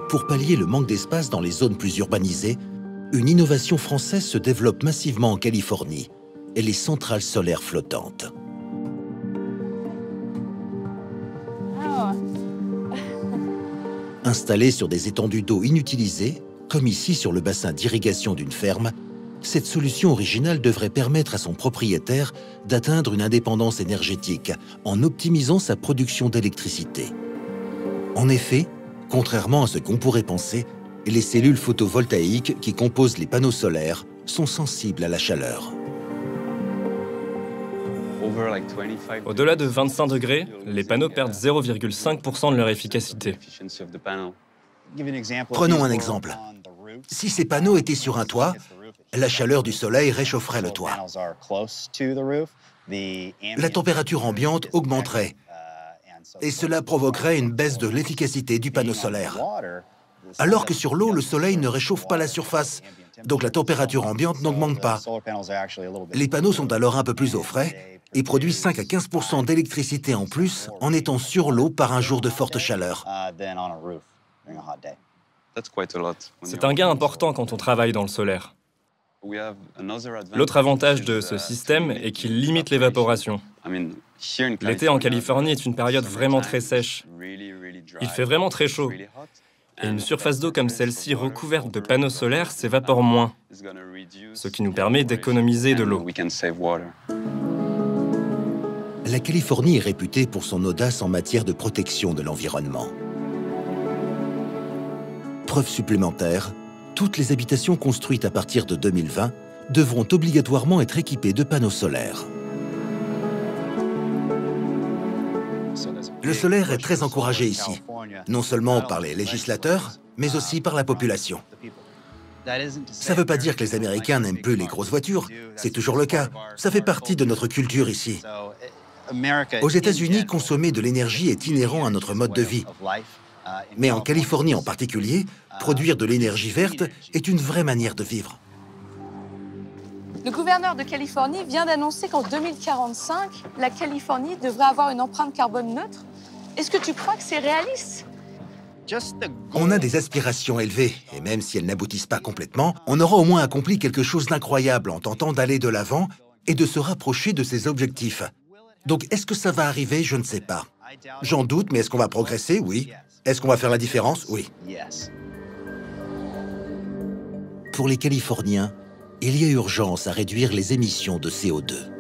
Pour pallier le manque d'espace dans les zones plus urbanisées, une innovation française se développe massivement en Californie, et les centrales solaires flottantes. Installées sur des étendues d'eau inutilisées, comme ici sur le bassin d'irrigation d'une ferme, cette solution originale devrait permettre à son propriétaire d'atteindre une indépendance énergétique en optimisant sa production d'électricité. En effet, contrairement à ce qu'on pourrait penser, les cellules photovoltaïques qui composent les panneaux solaires sont sensibles à la chaleur. Au-delà de 25 degrés, les panneaux perdent 0,5% de leur efficacité. Prenons un exemple. Si ces panneaux étaient sur un toit, la chaleur du soleil réchaufferait le toit. La température ambiante augmenterait et cela provoquerait une baisse de l'efficacité du panneau solaire. Alors que sur l'eau, le soleil ne réchauffe pas la surface, donc la température ambiante n'augmente pas. Les panneaux sont alors un peu plus au frais et produisent 5 à 15% d'électricité en plus en étant sur l'eau par un jour de forte chaleur. C'est un gain important quand on travaille dans le solaire. L'autre avantage de ce système est qu'il limite l'évaporation. L'été en Californie est une période vraiment très sèche. Il fait vraiment très chaud. Et une surface d'eau comme celle-ci recouverte de panneaux solaires s'évapore moins, ce qui nous permet d'économiser de l'eau. La Californie est réputée pour son audace en matière de protection de l'environnement. Preuve supplémentaire, toutes les habitations construites à partir de 2020 devront obligatoirement être équipées de panneaux solaires. Le solaire est très encouragé ici, non seulement par les législateurs, mais aussi par la population. Ça ne veut pas dire que les Américains n'aiment plus les grosses voitures, c'est toujours le cas. Ça fait partie de notre culture ici. Aux États-Unis, consommer de l'énergie est inhérent à notre mode de vie. Mais en Californie en particulier, produire de l'énergie verte est une vraie manière de vivre. Le gouverneur de Californie vient d'annoncer qu'en 2045, la Californie devrait avoir une empreinte carbone neutre. Est-ce que tu crois que c'est réaliste? On a des aspirations élevées, et même si elles n'aboutissent pas complètement, on aura au moins accompli quelque chose d'incroyable en tentant d'aller de l'avant et de se rapprocher de ces objectifs. Donc, est-ce que ça va arriver? Je ne sais pas. J'en doute, mais est-ce qu'on va progresser? Oui. Est-ce qu'on va faire la différence? Oui. Pour les Californiens, il y a urgence à réduire les émissions de CO2.